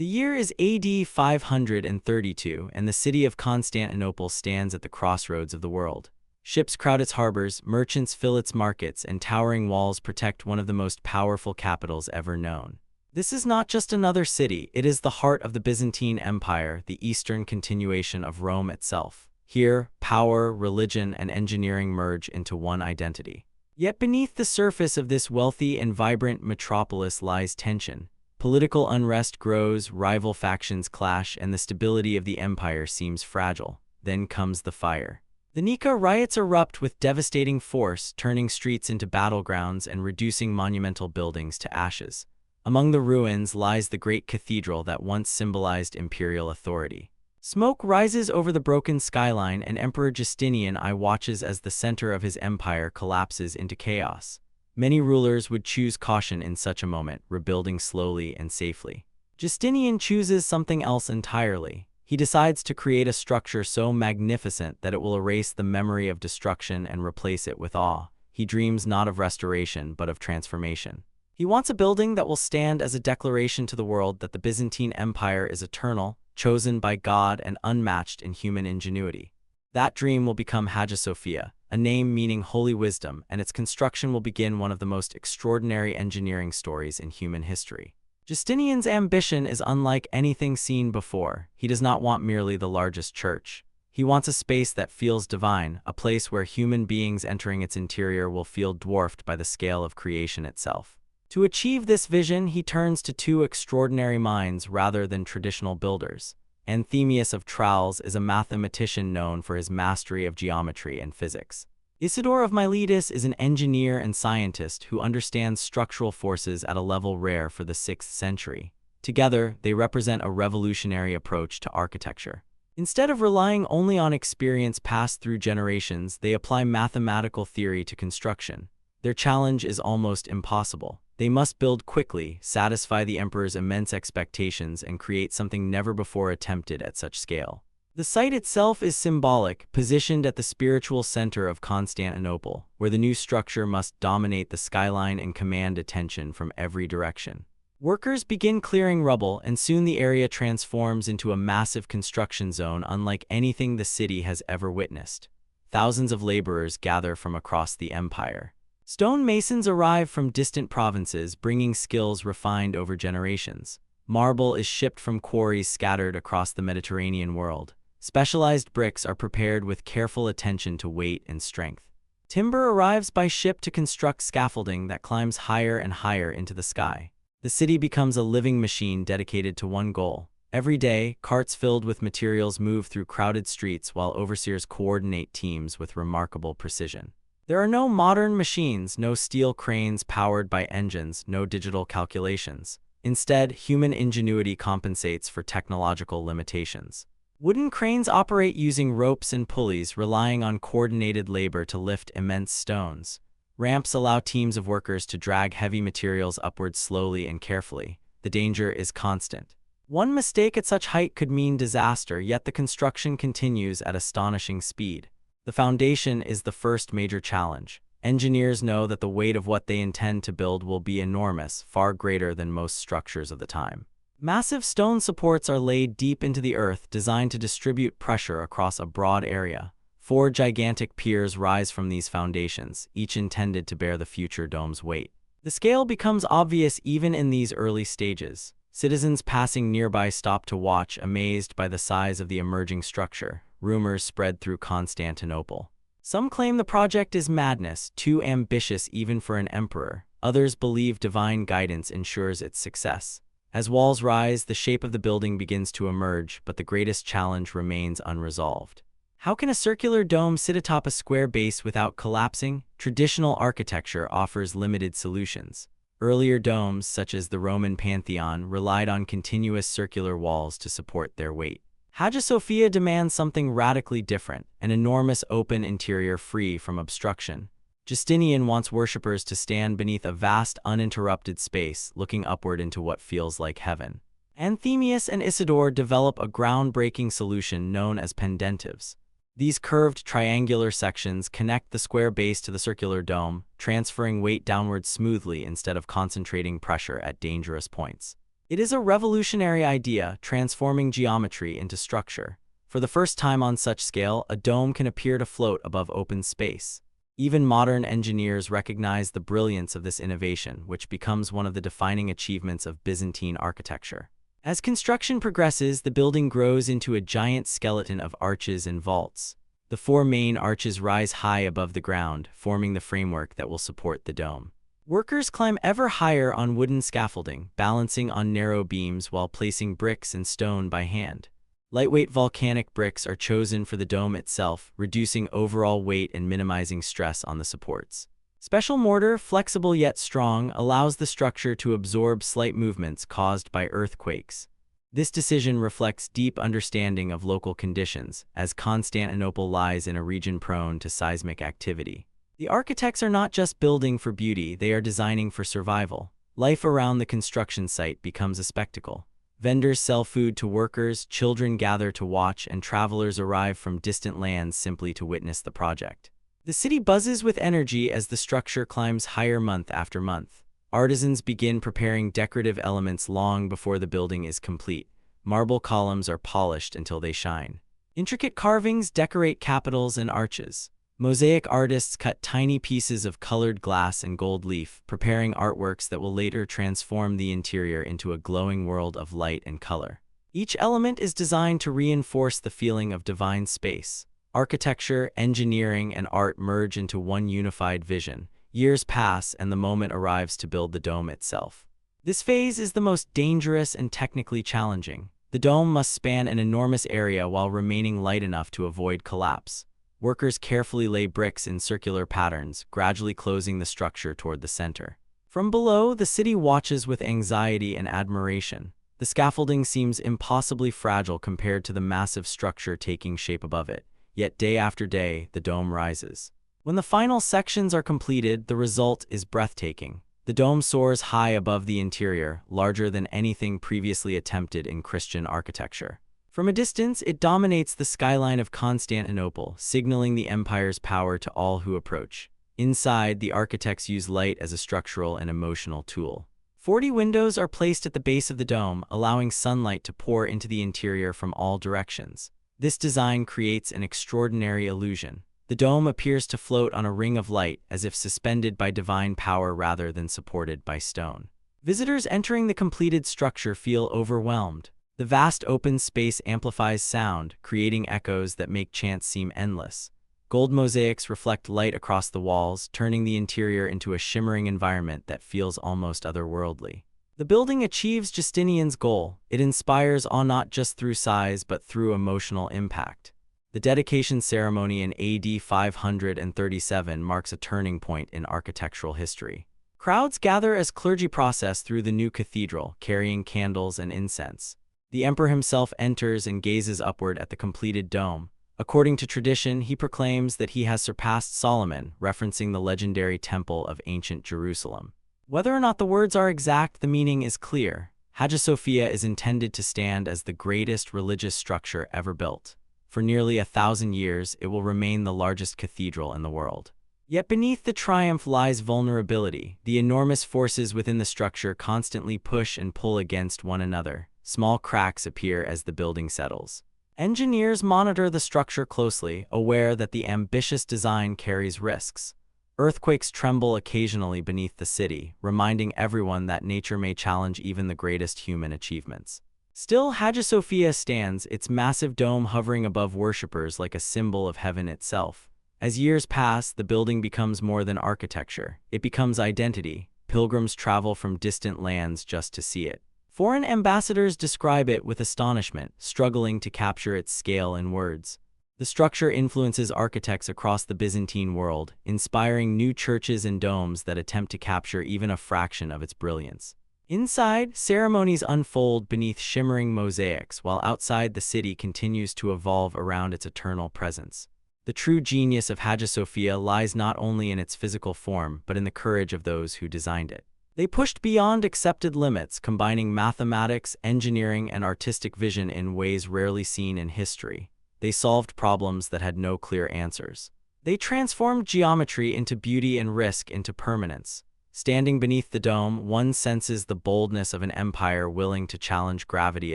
The year is AD 532, and the city of Constantinople stands at the crossroads of the world. Ships crowd its harbors, merchants fill its markets, and towering walls protect one of the most powerful capitals ever known. This is not just another city, it is the heart of the Byzantine Empire, the eastern continuation of Rome itself. Here, power, religion, and engineering merge into one identity. Yet beneath the surface of this wealthy and vibrant metropolis lies tension. Political unrest grows, rival factions clash, and the stability of the empire seems fragile. Then comes the fire. The Nika riots erupt with devastating force, turning streets into battlegrounds and reducing monumental buildings to ashes. Among the ruins lies the great cathedral that once symbolized imperial authority. Smoke rises over the broken skyline, and Emperor Justinian watches as the center of his empire collapses into chaos. Many rulers would choose caution in such a moment, rebuilding slowly and safely. Justinian chooses something else entirely. He decides to create a structure so magnificent that it will erase the memory of destruction and replace it with awe. He dreams not of restoration, but of transformation. He wants a building that will stand as a declaration to the world that the Byzantine Empire is eternal, chosen by God, and unmatched in human ingenuity. That dream will become Hagia Sophia, a name meaning holy wisdom, and its construction will begin one of the most extraordinary engineering stories in human history. Justinian's ambition is unlike anything seen before. He does not want merely the largest church. He wants a space that feels divine, a place where human beings entering its interior will feel dwarfed by the scale of creation itself. To achieve this vision, he turns to two extraordinary minds rather than traditional builders. Anthemius of Tralles is a mathematician known for his mastery of geometry and physics. Isidore of Miletus is an engineer and scientist who understands structural forces at a level rare for the 6th century. Together, they represent a revolutionary approach to architecture. Instead of relying only on experience passed through generations, they apply mathematical theory to construction. Their challenge is almost impossible. They must build quickly, satisfy the emperor's immense expectations, and create something never before attempted at such scale. The site itself is symbolic, positioned at the spiritual center of Constantinople, where the new structure must dominate the skyline and command attention from every direction. Workers begin clearing rubble, and soon the area transforms into a massive construction zone unlike anything the city has ever witnessed. Thousands of laborers gather from across the empire. Stone masons arrive from distant provinces, bringing skills refined over generations. Marble is shipped from quarries scattered across the Mediterranean world. Specialized bricks are prepared with careful attention to weight and strength. Timber arrives by ship to construct scaffolding that climbs higher and higher into the sky. The city becomes a living machine dedicated to one goal. Every day, carts filled with materials move through crowded streets while overseers coordinate teams with remarkable precision. There are no modern machines, no steel cranes powered by engines, no digital calculations. Instead, human ingenuity compensates for technological limitations. Wooden cranes operate using ropes and pulleys, relying on coordinated labor to lift immense stones. Ramps allow teams of workers to drag heavy materials upward slowly and carefully. The danger is constant. One mistake at such height could mean disaster, yet the construction continues at astonishing speed. The foundation is the first major challenge. Engineers know that the weight of what they intend to build will be enormous, far greater than most structures of the time. Massive stone supports are laid deep into the earth, designed to distribute pressure across a broad area. 4 gigantic piers rise from these foundations, each intended to bear the future dome's weight. The scale becomes obvious even in these early stages. Citizens passing nearby stop to watch, amazed by the size of the emerging structure. Rumors spread through Constantinople. Some claim the project is madness, too ambitious even for an emperor. Others believe divine guidance ensures its success. As walls rise, the shape of the building begins to emerge, but the greatest challenge remains unresolved. How can a circular dome sit atop a square base without collapsing? Traditional architecture offers limited solutions. Earlier domes, such as the Roman Pantheon, relied on continuous circular walls to support their weight. Hagia Sophia demands something radically different, an enormous open interior free from obstruction. Justinian wants worshippers to stand beneath a vast, uninterrupted space, looking upward into what feels like heaven. Anthemius and Isidore develop a groundbreaking solution known as pendentives. These curved triangular sections connect the square base to the circular dome, transferring weight downward smoothly instead of concentrating pressure at dangerous points. It is a revolutionary idea, transforming geometry into structure. For the first time on such scale, a dome can appear to float above open space. Even modern engineers recognize the brilliance of this innovation, which becomes one of the defining achievements of Byzantine architecture. As construction progresses, the building grows into a giant skeleton of arches and vaults. The four main arches rise high above the ground, forming the framework that will support the dome. Workers climb ever higher on wooden scaffolding, balancing on narrow beams while placing bricks and stone by hand. Lightweight volcanic bricks are chosen for the dome itself, reducing overall weight and minimizing stress on the supports. Special mortar, flexible yet strong, allows the structure to absorb slight movements caused by earthquakes. This decision reflects deep understanding of local conditions, as Constantinople lies in a region prone to seismic activity. The architects are not just building for beauty, they are designing for survival. Life around the construction site becomes a spectacle. Vendors sell food to workers, children gather to watch, and travelers arrive from distant lands simply to witness the project. The city buzzes with energy as the structure climbs higher month after month. Artisans begin preparing decorative elements long before the building is complete. Marble columns are polished until they shine. Intricate carvings decorate capitals and arches. Mosaic artists cut tiny pieces of colored glass and gold leaf, preparing artworks that will later transform the interior into a glowing world of light and color. Each element is designed to reinforce the feeling of divine space. Architecture, engineering, and art merge into one unified vision. Years pass, and the moment arrives to build the dome itself. This phase is the most dangerous and technically challenging. The dome must span an enormous area while remaining light enough to avoid collapse. Workers carefully lay bricks in circular patterns, gradually closing the structure toward the center. From below, the city watches with anxiety and admiration. The scaffolding seems impossibly fragile compared to the massive structure taking shape above it. Yet day after day, the dome rises. When the final sections are completed, the result is breathtaking. The dome soars high above the interior, larger than anything previously attempted in Christian architecture. From a distance, it dominates the skyline of Constantinople, signaling the empire's power to all who approach. Inside, the architects use light as a structural and emotional tool. 40 windows are placed at the base of the dome, allowing sunlight to pour into the interior from all directions. This design creates an extraordinary illusion. The dome appears to float on a ring of light, as if suspended by divine power rather than supported by stone. Visitors entering the completed structure feel overwhelmed. The vast open space amplifies sound, creating echoes that make chants seem endless. Gold mosaics reflect light across the walls, turning the interior into a shimmering environment that feels almost otherworldly. The building achieves Justinian's goal. It inspires awe not just through size but through emotional impact. The dedication ceremony in AD 537 marks a turning point in architectural history. Crowds gather as clergy process through the new cathedral, carrying candles and incense. The emperor himself enters and gazes upward at the completed dome. According to tradition, he proclaims that he has surpassed Solomon, referencing the legendary temple of ancient Jerusalem. Whether or not the words are exact, the meaning is clear. Hagia Sophia is intended to stand as the greatest religious structure ever built. For nearly 1,000 years, it will remain the largest cathedral in the world. Yet beneath the triumph lies vulnerability. The enormous forces within the structure constantly push and pull against one another. Small cracks appear as the building settles. Engineers monitor the structure closely, aware that the ambitious design carries risks. Earthquakes tremble occasionally beneath the city, reminding everyone that nature may challenge even the greatest human achievements. Still, Hagia Sophia stands, its massive dome hovering above worshippers like a symbol of heaven itself. As years pass, the building becomes more than architecture. It becomes identity. Pilgrims travel from distant lands just to see it. Foreign ambassadors describe it with astonishment, struggling to capture its scale in words. The structure influences architects across the Byzantine world, inspiring new churches and domes that attempt to capture even a fraction of its brilliance. Inside, ceremonies unfold beneath shimmering mosaics, while outside the city continues to evolve around its eternal presence. The true genius of Hagia Sophia lies not only in its physical form, but in the courage of those who designed it. They pushed beyond accepted limits, combining mathematics, engineering, and artistic vision in ways rarely seen in history. They solved problems that had no clear answers. They transformed geometry into beauty and risk into permanence. Standing beneath the dome, one senses the boldness of an empire willing to challenge gravity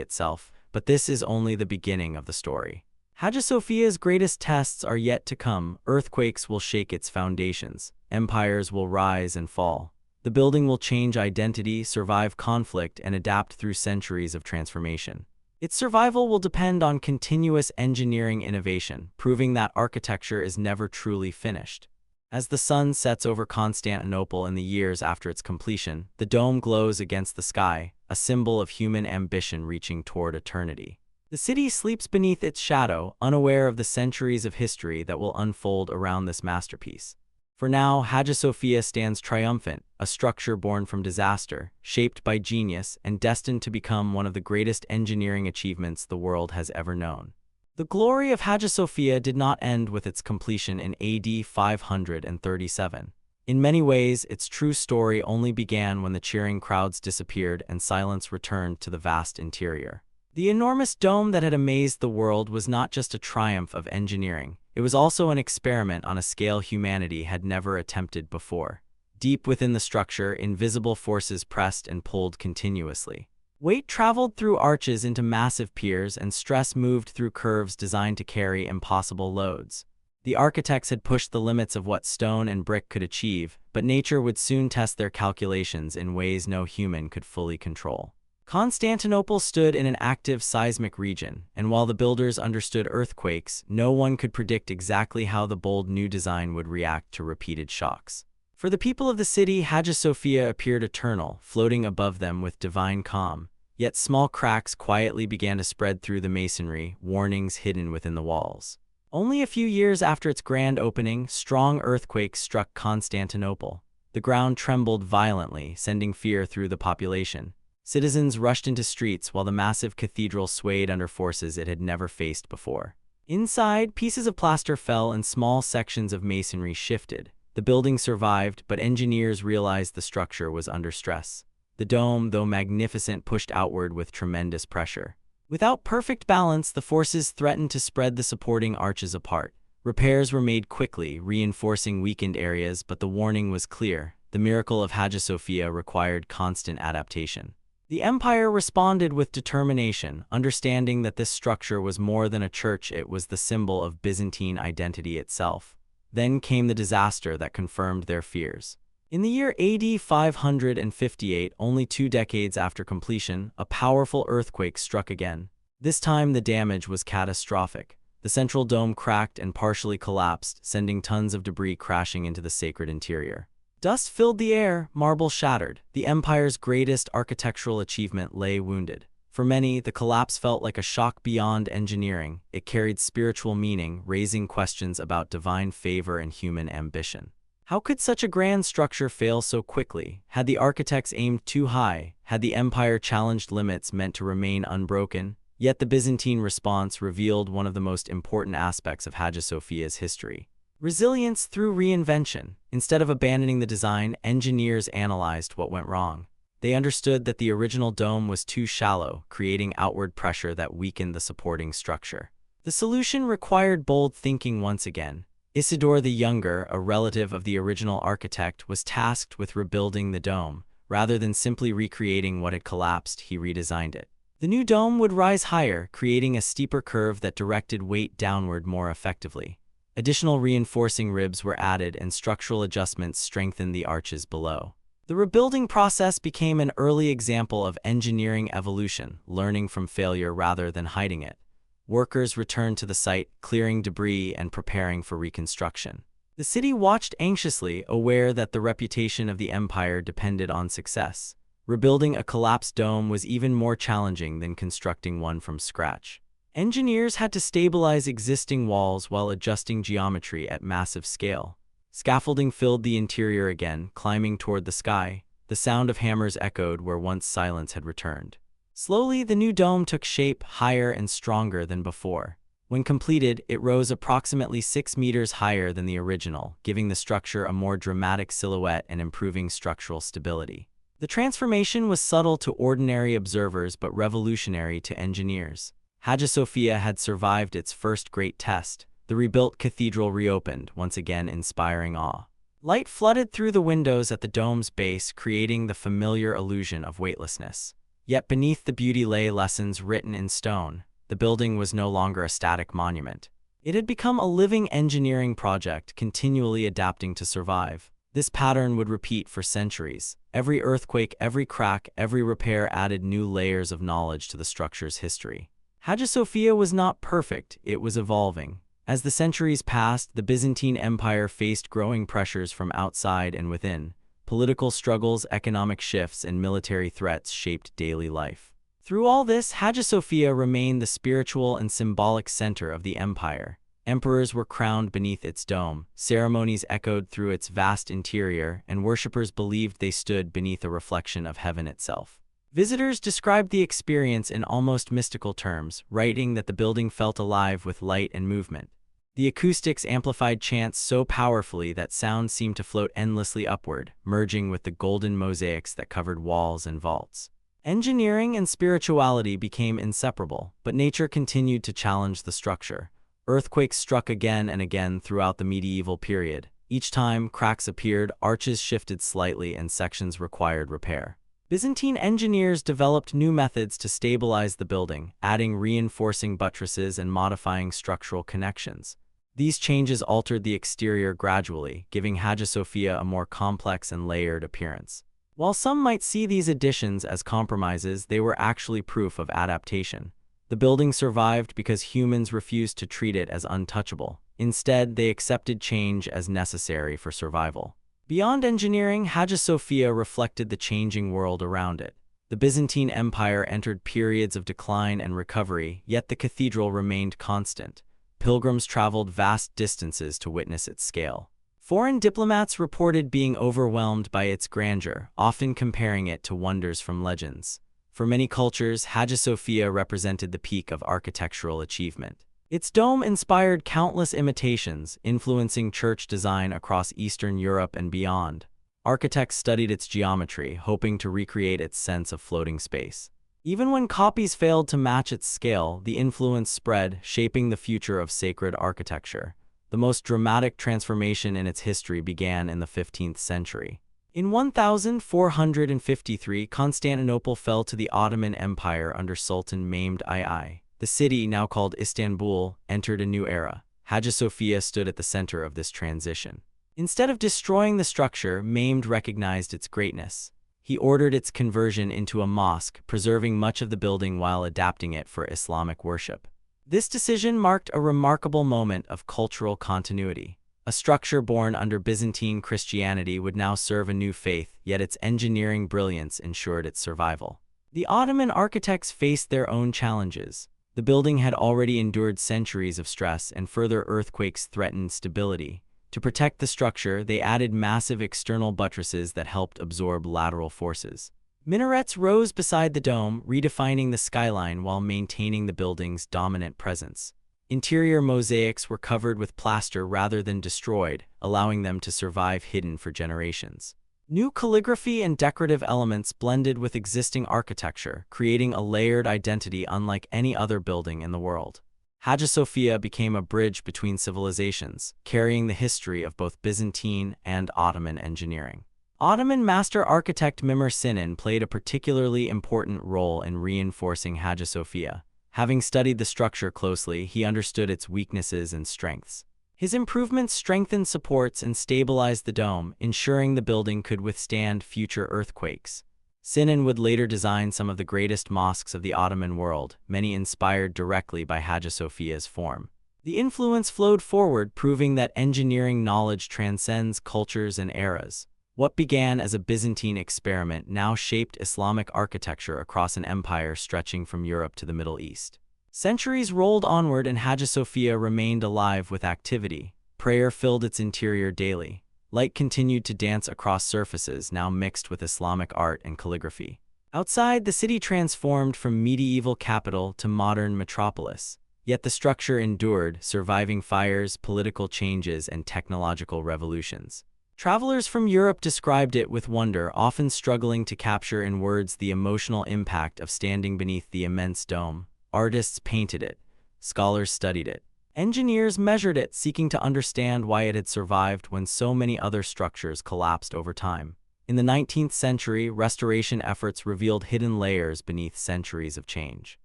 itself, but this is only the beginning of the story. Hagia Sophia's greatest tests are yet to come. Earthquakes will shake its foundations. Empires will rise and fall. The building will change identity, survive conflict, and adapt through centuries of transformation. Its survival will depend on continuous engineering innovation, proving that architecture is never truly finished. As the sun sets over Constantinople in the years after its completion, the dome glows against the sky, a symbol of human ambition reaching toward eternity. The city sleeps beneath its shadow, unaware of the centuries of history that will unfold around this masterpiece. For now, Hagia Sophia stands triumphant, a structure born from disaster, shaped by genius, and destined to become one of the greatest engineering achievements the world has ever known. The glory of Hagia Sophia did not end with its completion in AD 537. In many ways, its true story only began when the cheering crowds disappeared and silence returned to the vast interior. The enormous dome that had amazed the world was not just a triumph of engineering, it was also an experiment on a scale humanity had never attempted before. Deep within the structure, invisible forces pressed and pulled continuously. Weight traveled through arches into massive piers, and stress moved through curves designed to carry impossible loads. The architects had pushed the limits of what stone and brick could achieve, but nature would soon test their calculations in ways no human could fully control. Constantinople stood in an active seismic region, and while the builders understood earthquakes, no one could predict exactly how the bold new design would react to repeated shocks. For the people of the city, Hagia Sophia appeared eternal, floating above them with divine calm. Yet small cracks quietly began to spread through the masonry, warnings hidden within the walls. Only a few years after its grand opening, strong earthquakes struck Constantinople. The ground trembled violently, sending fear through the population. Citizens rushed into streets while the massive cathedral swayed under forces it had never faced before. Inside, pieces of plaster fell and small sections of masonry shifted. The building survived, but engineers realized the structure was under stress. The dome, though magnificent, pushed outward with tremendous pressure. Without perfect balance, the forces threatened to spread the supporting arches apart. Repairs were made quickly, reinforcing weakened areas, but the warning was clear. The miracle of Hagia Sophia required constant adaptation. The empire responded with determination, understanding that this structure was more than a church, it was the symbol of Byzantine identity itself. Then came the disaster that confirmed their fears. In the year AD 558, only 2 decades after completion, a powerful earthquake struck again. This time the damage was catastrophic. The central dome cracked and partially collapsed, sending tons of debris crashing into the sacred interior. Dust filled the air, marble shattered. The empire's greatest architectural achievement lay wounded. For many, the collapse felt like a shock beyond engineering. It carried spiritual meaning, raising questions about divine favor and human ambition. How could such a grand structure fail so quickly? Had the architects aimed too high? Had the empire challenged limits meant to remain unbroken? Yet the Byzantine response revealed one of the most important aspects of Hagia Sophia's history. Resilience through reinvention. Instead of abandoning the design, engineers analyzed what went wrong. They understood that the original dome was too shallow, creating outward pressure that weakened the supporting structure. The solution required bold thinking once again. Isidore the Younger, a relative of the original architect, was tasked with rebuilding the dome. Rather than simply recreating what had collapsed, he redesigned it. The new dome would rise higher, creating a steeper curve that directed weight downward more effectively. Additional reinforcing ribs were added and structural adjustments strengthened the arches below. The rebuilding process became an early example of engineering evolution, learning from failure rather than hiding it. Workers returned to the site, clearing debris and preparing for reconstruction. The city watched anxiously, aware that the reputation of the empire depended on success. Rebuilding a collapsed dome was even more challenging than constructing one from scratch. Engineers had to stabilize existing walls while adjusting geometry at massive scale. Scaffolding filled the interior again, climbing toward the sky. The sound of hammers echoed where once silence had returned. Slowly, the new dome took shape, higher and stronger than before. When completed, it rose approximately 6 meters higher than the original, giving the structure a more dramatic silhouette and improving structural stability. The transformation was subtle to ordinary observers but revolutionary to engineers. Hagia Sophia had survived its first great test. The rebuilt cathedral reopened, once again inspiring awe. Light flooded through the windows at the dome's base, creating the familiar illusion of weightlessness. Yet beneath the beauty lay lessons written in stone. The building was no longer a static monument. It had become a living engineering project, continually adapting to survive. This pattern would repeat for centuries. Every earthquake, every crack, every repair added new layers of knowledge to the structure's history. Hagia Sophia was not perfect, it was evolving. As the centuries passed, the Byzantine Empire faced growing pressures from outside and within. Political struggles, economic shifts, and military threats shaped daily life. Through all this, Hagia Sophia remained the spiritual and symbolic center of the empire. Emperors were crowned beneath its dome, ceremonies echoed through its vast interior, and worshippers believed they stood beneath a reflection of heaven itself. Visitors described the experience in almost mystical terms, writing that the building felt alive with light and movement. The acoustics amplified chants so powerfully that sound seemed to float endlessly upward, merging with the golden mosaics that covered walls and vaults. Engineering and spirituality became inseparable, but nature continued to challenge the structure. Earthquakes struck again and again throughout the medieval period. Each time cracks appeared, arches shifted slightly, and sections required repair. Byzantine engineers developed new methods to stabilize the building, adding reinforcing buttresses and modifying structural connections. These changes altered the exterior gradually, giving Hagia Sophia a more complex and layered appearance. While some might see these additions as compromises, they were actually proof of adaptation. The building survived because humans refused to treat it as untouchable. Instead, they accepted change as necessary for survival. Beyond engineering, Hagia Sophia reflected the changing world around it. The Byzantine Empire entered periods of decline and recovery, yet the cathedral remained constant. Pilgrims traveled vast distances to witness its scale. Foreign diplomats reported being overwhelmed by its grandeur, often comparing it to wonders from legends. For many cultures, Hagia Sophia represented the peak of architectural achievement. Its dome inspired countless imitations, influencing church design across Eastern Europe and beyond. Architects studied its geometry, hoping to recreate its sense of floating space. Even when copies failed to match its scale, the influence spread, shaping the future of sacred architecture. The most dramatic transformation in its history began in the 15th century. In 1453, Constantinople fell to the Ottoman Empire under Sultan Mehmed II. The city, now called Istanbul, entered a new era. Hagia Sophia stood at the center of this transition. Instead of destroying the structure, Mehmed recognized its greatness. He ordered its conversion into a mosque, preserving much of the building while adapting it for Islamic worship. This decision marked a remarkable moment of cultural continuity. A structure born under Byzantine Christianity would now serve a new faith, yet its engineering brilliance ensured its survival. The Ottoman architects faced their own challenges. The building had already endured centuries of stress, and further earthquakes threatened stability. To protect the structure, they added massive external buttresses that helped absorb lateral forces. Minarets rose beside the dome, redefining the skyline while maintaining the building's dominant presence. Interior mosaics were covered with plaster rather than destroyed, allowing them to survive hidden for generations. New calligraphy and decorative elements blended with existing architecture, creating a layered identity unlike any other building in the world. Hagia Sophia became a bridge between civilizations, carrying the history of both Byzantine and Ottoman engineering. Ottoman master architect Mimar Sinan played a particularly important role in reinforcing Hagia Sophia. Having studied the structure closely, he understood its weaknesses and strengths. His improvements strengthened supports and stabilized the dome, ensuring the building could withstand future earthquakes. Sinan would later design some of the greatest mosques of the Ottoman world, many inspired directly by Hagia Sophia's form. The influence flowed forward, proving that engineering knowledge transcends cultures and eras. What began as a Byzantine experiment now shaped Islamic architecture across an empire stretching from Europe to the Middle East. Centuries rolled onward and Hagia Sophia remained alive with activity. Prayer filled its interior daily. Light continued to dance across surfaces now mixed with Islamic art and calligraphy. Outside, the city transformed from medieval capital to modern metropolis. Yet the structure endured, surviving fires, political changes, and technological revolutions. Travelers from Europe described it with wonder, often struggling to capture in words the emotional impact of standing beneath the immense dome. Artists painted it, scholars studied it, Engineers measured it, seeking to understand why it had survived when so many other structures collapsed over time. In the 19th century, restoration efforts revealed hidden layers beneath centuries of change.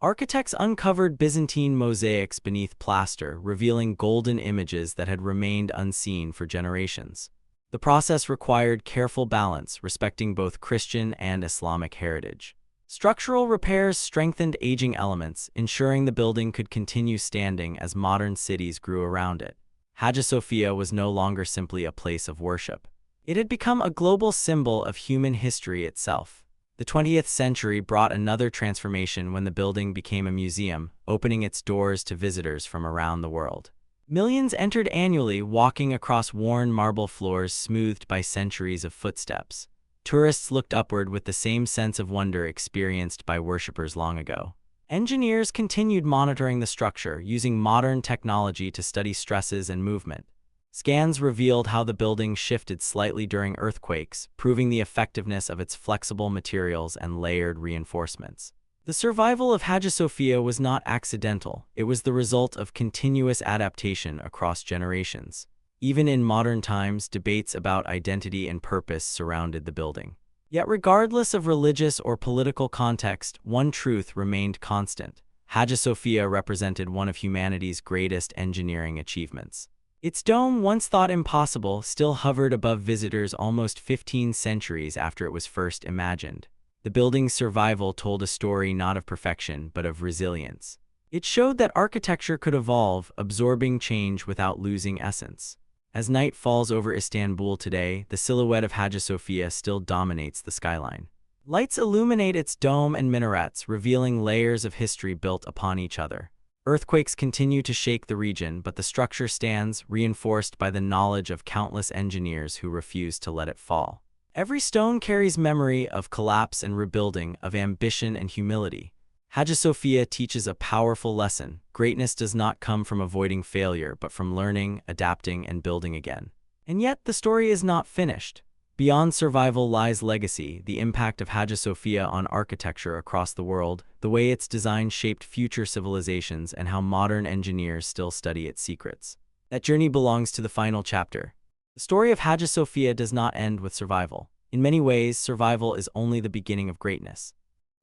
Architects uncovered Byzantine mosaics beneath plaster, revealing golden images that had remained unseen for generations. The process required careful balance, respecting both Christian and Islamic heritage. Structural repairs strengthened aging elements, ensuring the building could continue standing as modern cities grew around it. Hagia Sophia was no longer simply a place of worship. It had become a global symbol of human history itself. The 20th century brought another transformation when the building became a museum, opening its doors to visitors from around the world. Millions entered annually, walking across worn marble floors smoothed by centuries of footsteps. Tourists looked upward with the same sense of wonder experienced by worshippers long ago. Engineers continued monitoring the structure, using modern technology to study stresses and movement. Scans revealed how the building shifted slightly during earthquakes, proving the effectiveness of its flexible materials and layered reinforcements. The survival of Hagia Sophia was not accidental. It was the result of continuous adaptation across generations. Even in modern times, debates about identity and purpose surrounded the building. Yet regardless of religious or political context, one truth remained constant. Hagia Sophia represented one of humanity's greatest engineering achievements. Its dome, once thought impossible, still hovered above visitors almost 15 centuries after it was first imagined. The building's survival told a story not of perfection, but of resilience. It showed that architecture could evolve, absorbing change without losing essence. As night falls over Istanbul today, the silhouette of Hagia Sophia still dominates the skyline. Lights illuminate its dome and minarets, revealing layers of history built upon each other. Earthquakes continue to shake the region, but the structure stands, reinforced by the knowledge of countless engineers who refuse to let it fall. Every stone carries memory of collapse and rebuilding, of ambition and humility. Hagia Sophia teaches a powerful lesson. Greatness does not come from avoiding failure, but from learning, adapting, and building again. And yet, the story is not finished. Beyond survival lies legacy, the impact of Hagia Sophia on architecture across the world, the way its design shaped future civilizations, and how modern engineers still study its secrets. That journey belongs to the final chapter. The story of Hagia Sophia does not end with survival. In many ways, survival is only the beginning of greatness.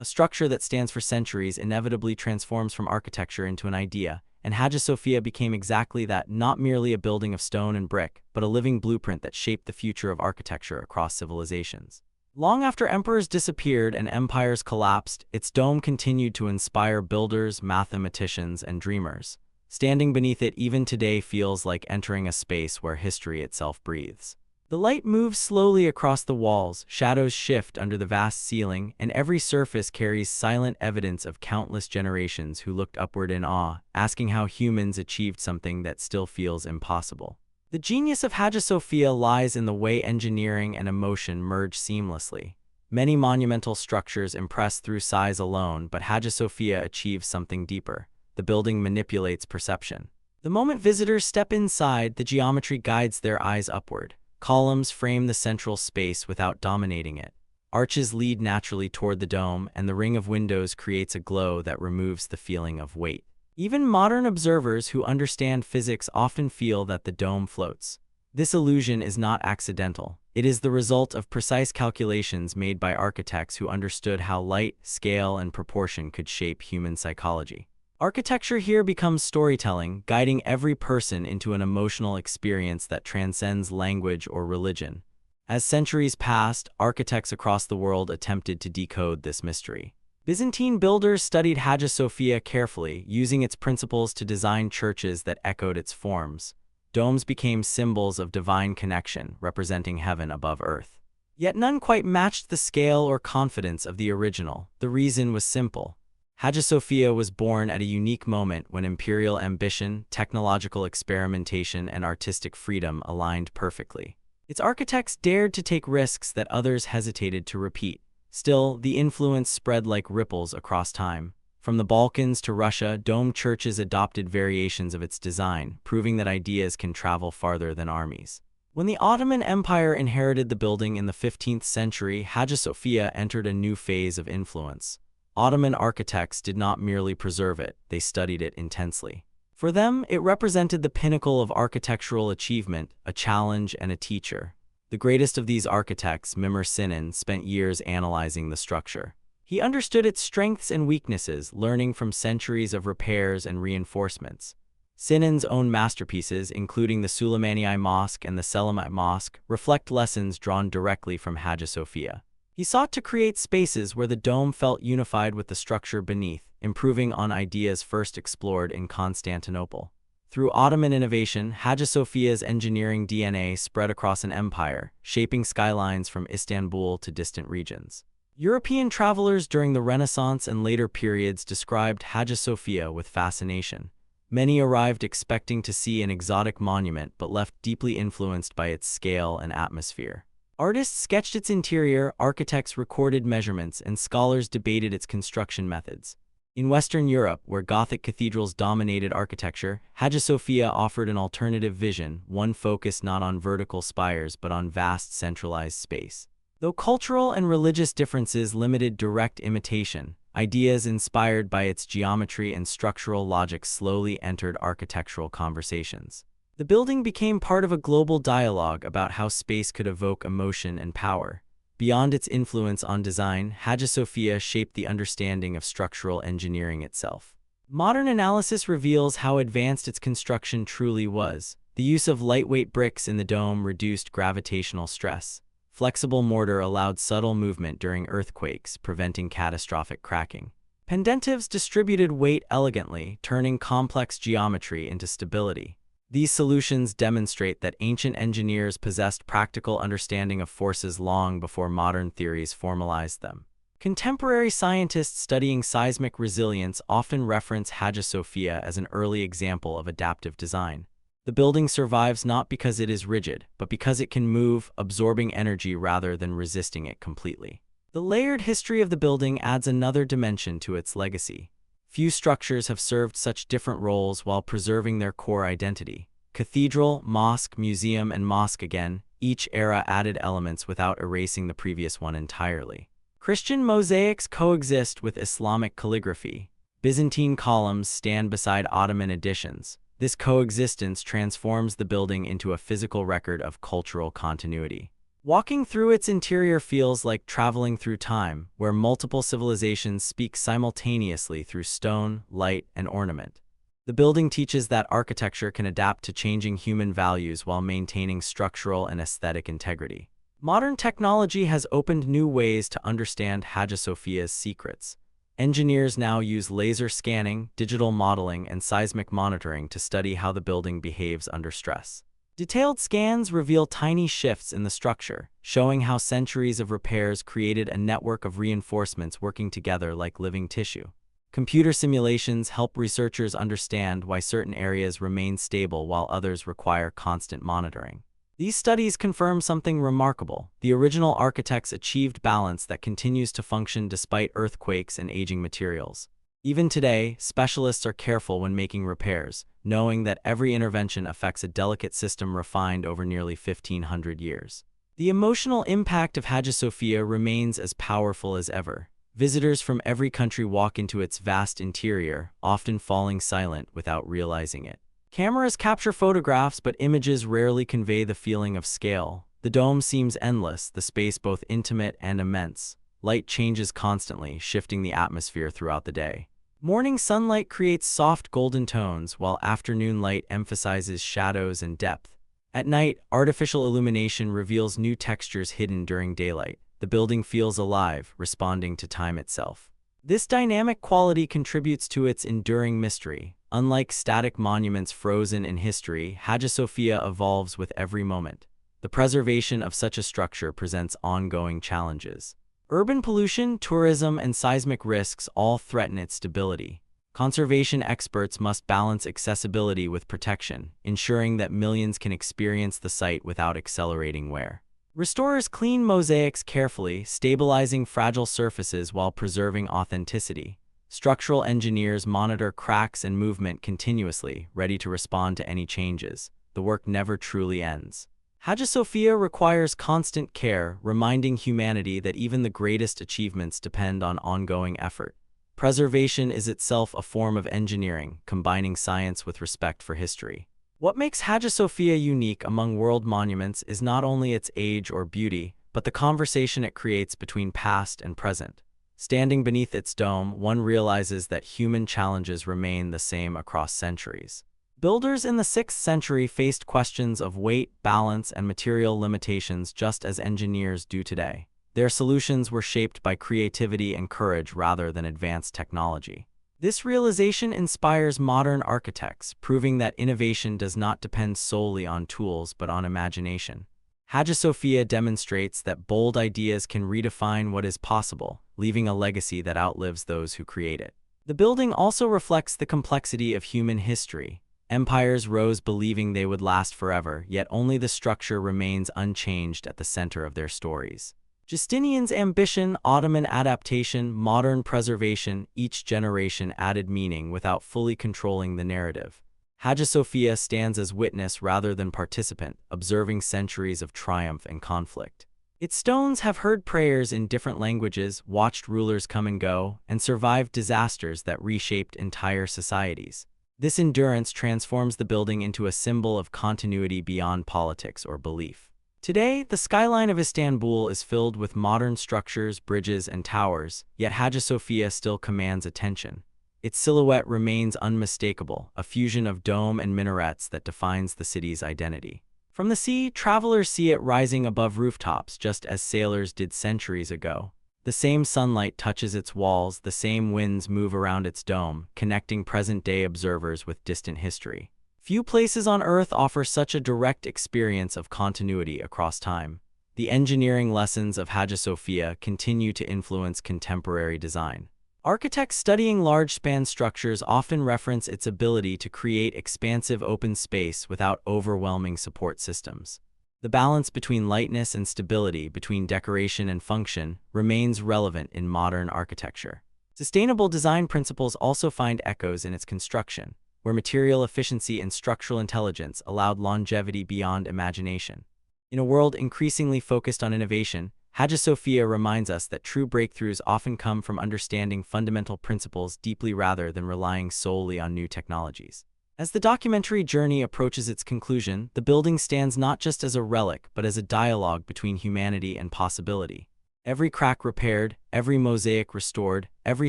A structure that stands for centuries inevitably transforms from architecture into an idea, and Hagia Sophia became exactly that, not merely a building of stone and brick, but a living blueprint that shaped the future of architecture across civilizations. Long after emperors disappeared and empires collapsed, its dome continued to inspire builders, mathematicians, and dreamers. Standing beneath it even today feels like entering a space where history itself breathes. The light moves slowly across the walls, shadows shift under the vast ceiling, and every surface carries silent evidence of countless generations who looked upward in awe, asking how humans achieved something that still feels impossible. The genius of Hagia Sophia lies in the way engineering and emotion merge seamlessly. Many monumental structures impress through size alone, but Hagia Sophia achieves something deeper. The building manipulates perception. The moment visitors step inside, the geometry guides their eyes upward. Columns frame the central space without dominating it. Arches lead naturally toward the dome, and the ring of windows creates a glow that removes the feeling of weight. Even modern observers who understand physics often feel that the dome floats. This illusion is not accidental. It is the result of precise calculations made by architects who understood how light, scale, and proportion could shape human psychology. Architecture here becomes storytelling, guiding every person into an emotional experience that transcends language or religion. As centuries passed, architects across the world attempted to decode this mystery. Byzantine builders studied Hagia Sophia carefully, using its principles to design churches that echoed its forms. Domes became symbols of divine connection, representing heaven above earth. Yet none quite matched the scale or confidence of the original. The reason was simple. Hagia Sophia was born at a unique moment when imperial ambition, technological experimentation, and artistic freedom aligned perfectly. Its architects dared to take risks that others hesitated to repeat. Still, the influence spread like ripples across time. From the Balkans to Russia, domed churches adopted variations of its design, proving that ideas can travel farther than armies. When the Ottoman Empire inherited the building in the 15th century, Hagia Sophia entered a new phase of influence. Ottoman architects did not merely preserve it, they studied it intensely. For them, it represented the pinnacle of architectural achievement, a challenge and a teacher. The greatest of these architects, Mimar Sinan, spent years analyzing the structure. He understood its strengths and weaknesses, learning from centuries of repairs and reinforcements. Sinan's own masterpieces, including the Sulaymaniye Mosque and the Selamite Mosque, reflect lessons drawn directly from Hagia Sophia. He sought to create spaces where the dome felt unified with the structure beneath, improving on ideas first explored in Constantinople. Through Ottoman innovation, Hagia Sophia's engineering DNA spread across an empire, shaping skylines from Istanbul to distant regions. European travelers during the Renaissance and later periods described Hagia Sophia with fascination. Many arrived expecting to see an exotic monument but left deeply influenced by its scale and atmosphere. Artists sketched its interior, architects recorded measurements, and scholars debated its construction methods. In Western Europe, where Gothic cathedrals dominated architecture, Hagia Sophia offered an alternative vision, one focused not on vertical spires but on vast centralized space. Though cultural and religious differences limited direct imitation, ideas inspired by its geometry and structural logic slowly entered architectural conversations. The building became part of a global dialogue about how space could evoke emotion and power. Beyond its influence on design, Hagia Sophia shaped the understanding of structural engineering itself. Modern analysis reveals how advanced its construction truly was. The use of lightweight bricks in the dome reduced gravitational stress. Flexible mortar allowed subtle movement during earthquakes, preventing catastrophic cracking. Pendentives distributed weight elegantly, turning complex geometry into stability. These solutions demonstrate that ancient engineers possessed practical understanding of forces long before modern theories formalized them. Contemporary scientists studying seismic resilience often reference Hagia Sophia as an early example of adaptive design. The building survives not because it is rigid, but because it can move, absorbing energy rather than resisting it completely. The layered history of the building adds another dimension to its legacy. Few structures have served such different roles while preserving their core identity. Cathedral, mosque, museum, and mosque again, each era added elements without erasing the previous one entirely. Christian mosaics coexist with Islamic calligraphy. Byzantine columns stand beside Ottoman additions. This coexistence transforms the building into a physical record of cultural continuity. Walking through its interior feels like traveling through time, where multiple civilizations speak simultaneously through stone, light, and ornament. The building teaches that architecture can adapt to changing human values while maintaining structural and aesthetic integrity. Modern technology has opened new ways to understand Hagia Sophia's secrets. Engineers now use laser scanning, digital modeling, and seismic monitoring to study how the building behaves under stress. Detailed scans reveal tiny shifts in the structure, showing how centuries of repairs created a network of reinforcements working together like living tissue. Computer simulations help researchers understand why certain areas remain stable while others require constant monitoring. These studies confirm something remarkable. The original architects achieved balance that continues to function despite earthquakes and aging materials. Even today, specialists are careful when making repairs, knowing that every intervention affects a delicate system refined over nearly 1,500 years. The emotional impact of Hagia Sophia remains as powerful as ever. Visitors from every country walk into its vast interior, often falling silent without realizing it. Cameras capture photographs, but images rarely convey the feeling of scale. The dome seems endless, the space both intimate and immense. Light changes constantly, shifting the atmosphere throughout the day. Morning sunlight creates soft golden tones, while afternoon light emphasizes shadows and depth. At night, artificial illumination reveals new textures hidden during daylight. The building feels alive, responding to time itself. This dynamic quality contributes to its enduring mystery. Unlike static monuments frozen in history, Hagia Sophia evolves with every moment. The preservation of such a structure presents ongoing challenges. Urban pollution, tourism, and seismic risks all threaten its stability. Conservation experts must balance accessibility with protection, ensuring that millions can experience the site without accelerating wear. Restorers clean mosaics carefully, stabilizing fragile surfaces while preserving authenticity. Structural engineers monitor cracks and movement continuously, ready to respond to any changes. The work never truly ends. Hagia Sophia requires constant care, reminding humanity that even the greatest achievements depend on ongoing effort. Preservation is itself a form of engineering, combining science with respect for history. What makes Hagia Sophia unique among world monuments is not only its age or beauty, but the conversation it creates between past and present. Standing beneath its dome, one realizes that human challenges remain the same across centuries. Builders in the 6th century faced questions of weight, balance, and material limitations just as engineers do today. Their solutions were shaped by creativity and courage rather than advanced technology. This realization inspires modern architects, proving that innovation does not depend solely on tools but on imagination. Hagia Sophia demonstrates that bold ideas can redefine what is possible, leaving a legacy that outlives those who create it. The building also reflects the complexity of human history. Empires rose believing they would last forever, yet only the structure remains unchanged at the center of their stories. Justinian's ambition, Ottoman adaptation, modern preservation, each generation added meaning without fully controlling the narrative. Hagia Sophia stands as witness rather than participant, observing centuries of triumph and conflict. Its stones have heard prayers in different languages, watched rulers come and go, and survived disasters that reshaped entire societies. This endurance transforms the building into a symbol of continuity beyond politics or belief. Today, the skyline of Istanbul is filled with modern structures, bridges, and towers, yet Hagia Sophia still commands attention. Its silhouette remains unmistakable, a fusion of dome and minarets that defines the city's identity. From the sea, travelers see it rising above rooftops just as sailors did centuries ago. The same sunlight touches its walls, the same winds move around its dome, connecting present-day observers with distant history. Few places on Earth offer such a direct experience of continuity across time. The engineering lessons of Hagia Sophia continue to influence contemporary design. Architects studying large-span structures often reference its ability to create expansive open space without overwhelming support systems. The balance between lightness and stability, between decoration and function, remains relevant in modern architecture. Sustainable design principles also find echoes in its construction, where material efficiency and structural intelligence allowed longevity beyond imagination. In a world increasingly focused on innovation, Hagia Sophia reminds us that true breakthroughs often come from understanding fundamental principles deeply rather than relying solely on new technologies. As the documentary journey approaches its conclusion, the building stands not just as a relic but as a dialogue between humanity and possibility. Every crack repaired, every mosaic restored, every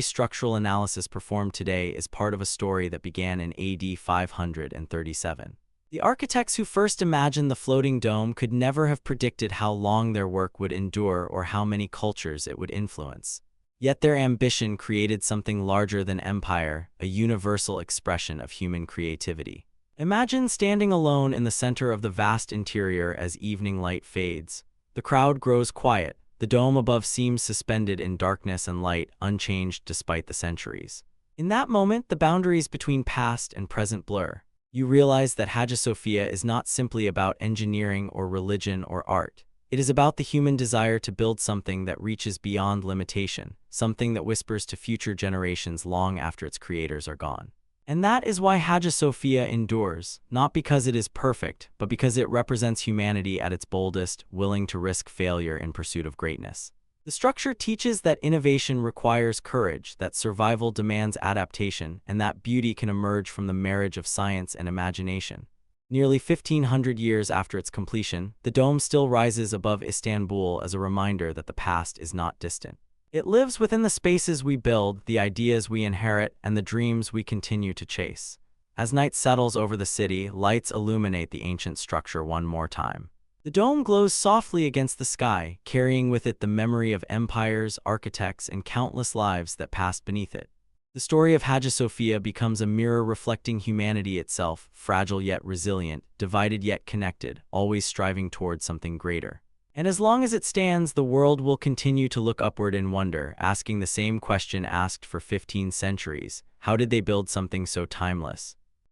structural analysis performed today is part of a story that began in AD 537. The architects who first imagined the floating dome could never have predicted how long their work would endure or how many cultures it would influence. Yet their ambition created something larger than empire, a universal expression of human creativity. Imagine standing alone in the center of the vast interior as evening light fades. The crowd grows quiet. The dome above seems suspended in darkness and light, unchanged despite the centuries. In that moment, the boundaries between past and present blur. You realize that Hagia Sophia is not simply about engineering or religion or art. It is about the human desire to build something that reaches beyond limitation, something that whispers to future generations long after its creators are gone. And that is why Hagia Sophia endures, not because it is perfect, but because it represents humanity at its boldest, willing to risk failure in pursuit of greatness. The structure teaches that innovation requires courage, that survival demands adaptation, and that beauty can emerge from the marriage of science and imagination. Nearly 1,500 years after its completion, the dome still rises above Istanbul as a reminder that the past is not distant. It lives within the spaces we build, the ideas we inherit, and the dreams we continue to chase. As night settles over the city, lights illuminate the ancient structure one more time. The dome glows softly against the sky, carrying with it the memory of empires, architects, and countless lives that passed beneath it. The story of Hagia Sophia becomes a mirror reflecting humanity itself, fragile yet resilient, divided yet connected, always striving towards something greater. And as long as it stands, the world will continue to look upward in wonder, asking the same question asked for 15 centuries: how did they build something so timeless?